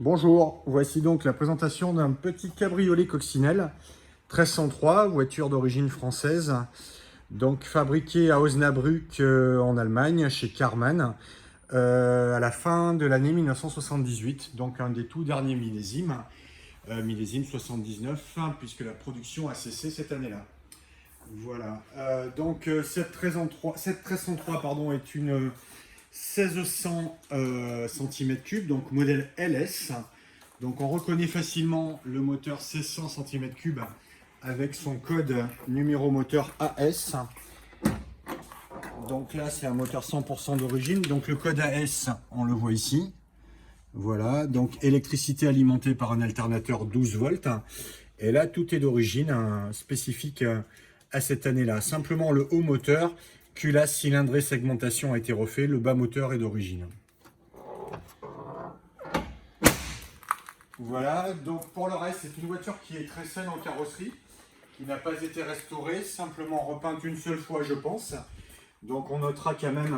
Bonjour, voici donc la présentation d'un petit cabriolet coccinelle 1303, voiture d'origine française, donc fabriquée à Osnabrück en Allemagne chez Karmann à la fin de l'année 1978, donc un des tout derniers millésimes, millésime 79, puisque la production a cessé cette année-là. Voilà, cette 1303 pardon, est une 1600 cm3, donc modèle LS. Donc on reconnaît facilement le moteur 1600 cm3 avec son code numéro moteur AS. Donc là c'est un moteur 100% d'origine. Donc le code AS, on le voit ici. Voilà, donc électricité alimentée par un alternateur 12 volts. Et là tout est d'origine, spécifique à cette année-là. Simplement le haut moteur, culasse, cylindrée, segmentation a été refait. Le bas moteur est d'origine. Voilà, donc pour le reste, c'est une voiture qui est très saine en carrosserie, qui n'a pas été restaurée, simplement repeinte une seule fois, je pense. Donc on notera quand même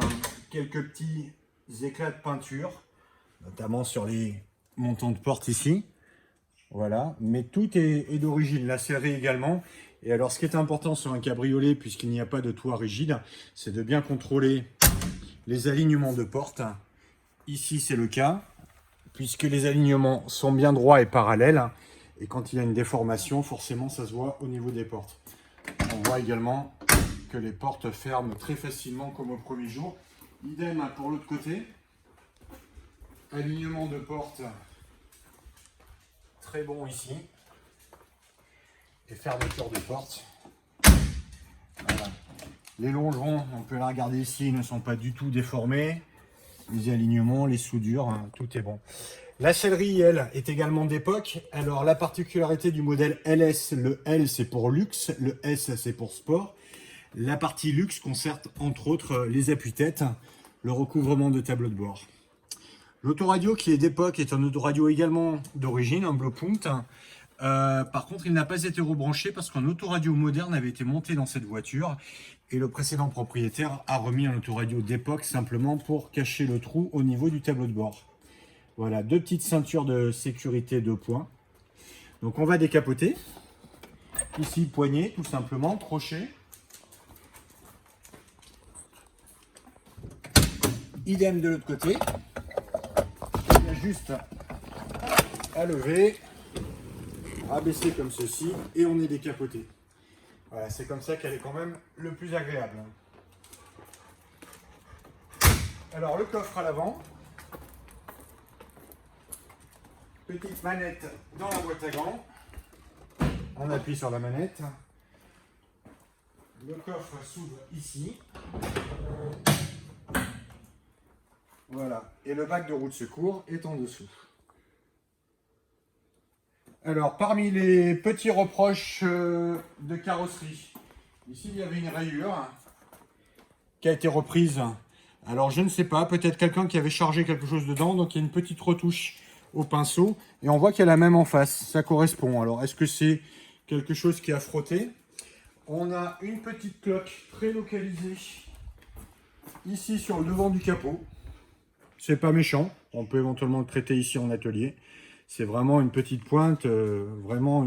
quelques petits éclats de peinture, notamment sur les montants de porte ici. Voilà, mais tout est d'origine, la serrure également. Et alors ce qui est important sur un cabriolet, puisqu'il n'y a pas de toit rigide, c'est de bien contrôler les alignements de porte. Ici c'est le cas, puisque les alignements sont bien droits et parallèles. Et quand il y a une déformation, forcément ça se voit au niveau des portes. On voit également que les portes ferment très facilement comme au premier jour. Idem pour l'autre côté. Alignement de porte très bon ici. Et fermeture de porte. Voilà. Les longerons, on peut la regarder ici, ne sont pas du tout déformés. Les alignements, les soudures, tout est bon. La sellerie, elle, est également d'époque. Alors, la particularité du modèle LS, le L, c'est pour luxe, le S, c'est pour sport. La partie luxe concerne, entre autres, les appuis-têtes, le recouvrement de tableau de bord. L'autoradio qui est d'époque est un autoradio également d'origine, un Blaupunkt. Par contre, il n'a pas été rebranché parce qu'un autoradio moderne avait été monté dans cette voiture et le précédent propriétaire a remis un autoradio d'époque simplement pour cacher le trou au niveau du tableau de bord. Voilà, deux petites ceintures de sécurité 2 points. Donc on va décapoter. Ici, poignée, tout simplement, crochet. Idem de l'autre côté. Il y a juste à lever, à baisser comme ceci, et on est décapoté. Voilà, c'est comme ça qu'elle est quand même le plus agréable. Alors le coffre à l'avant. Petite manette dans la boîte à gants. On appuie sur la manette. Le coffre s'ouvre ici. Voilà. Et le bac de roue de secours est en dessous. Alors, parmi les petits reproches de carrosserie, ici il y avait une rayure qui a été reprise. Alors, je ne sais pas, peut-être quelqu'un qui avait chargé quelque chose dedans. Donc, il y a une petite retouche au pinceau. Et on voit qu'il y a la même en face. Ça correspond. Alors, est-ce que c'est quelque chose qui a frotté? On a une petite cloque très localisée ici sur le devant du capot. C'est pas méchant. On peut éventuellement le traiter ici en atelier. C'est vraiment une petite pointe, vraiment,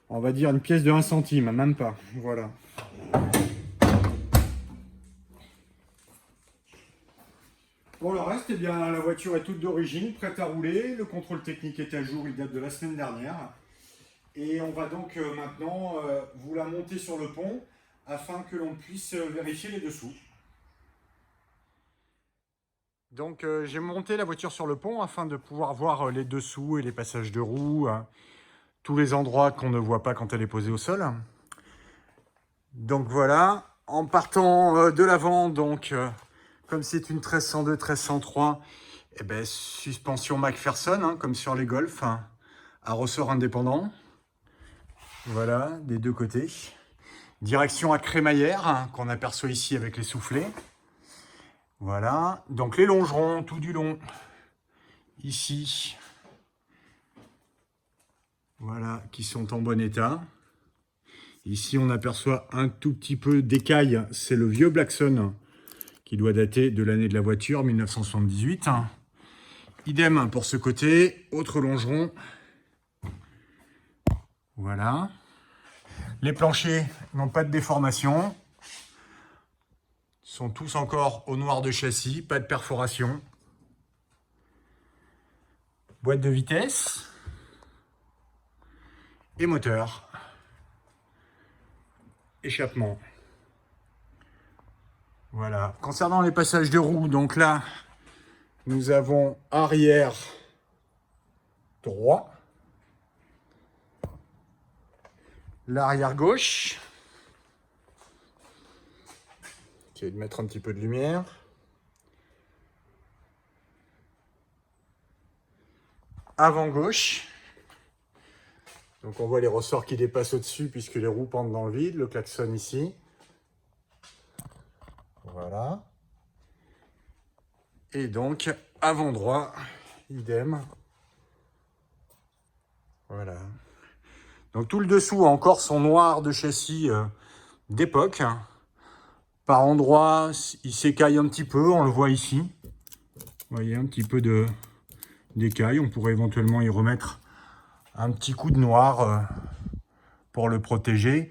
on va dire une pièce de 1 centime, même pas. Voilà. Pour le reste, eh bien, la voiture est toute d'origine, prête à rouler. Le contrôle technique est à jour, il date de la semaine dernière. Et on va donc maintenant vous la monter sur le pont afin que l'on puisse vérifier les dessous. Donc j'ai monté la voiture sur le pont afin de pouvoir voir les dessous et les passages de roues, tous les endroits qu'on ne voit pas quand elle est posée au sol. Donc voilà, en partant de l'avant, donc comme c'est une 1302, 1303, eh ben, suspension McPherson, comme sur les Golf, à ressort indépendant. Voilà, des deux côtés. Direction à crémaillère, qu'on aperçoit ici avec les soufflets. Voilà, donc les longerons tout du long, ici, voilà, qui sont en bon état. Ici, on aperçoit un tout petit peu d'écaille, c'est le vieux Blackson, qui doit dater de l'année de la voiture, 1978. idem pour ce côté, autre longeron. Voilà. Les planchers n'ont pas de déformation. Ils sont tous encore au noir de châssis, pas de perforation. Boîte de vitesse. Et moteur. Échappement. Voilà. Concernant les passages de roues, donc là, nous avons arrière droit. L'arrière gauche. Essayer de mettre un petit peu de lumière. Avant gauche. Donc on voit les ressorts qui dépassent au-dessus puisque les roues pendent dans le vide. Le klaxon ici. Voilà. Et donc avant droit, idem. Voilà. Donc tout le dessous a encore son noir de châssis d'époque. Par endroits, il s'écaille un petit peu, on le voit ici. Vous voyez, un petit peu d'écaille. On pourrait éventuellement y remettre un petit coup de noir pour le protéger.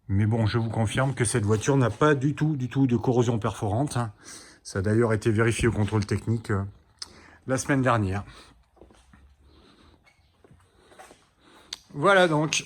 Mais bon, je vous confirme que cette voiture n'a pas du tout de corrosion perforante. Ça a d'ailleurs été vérifié au contrôle technique la semaine dernière. Voilà donc.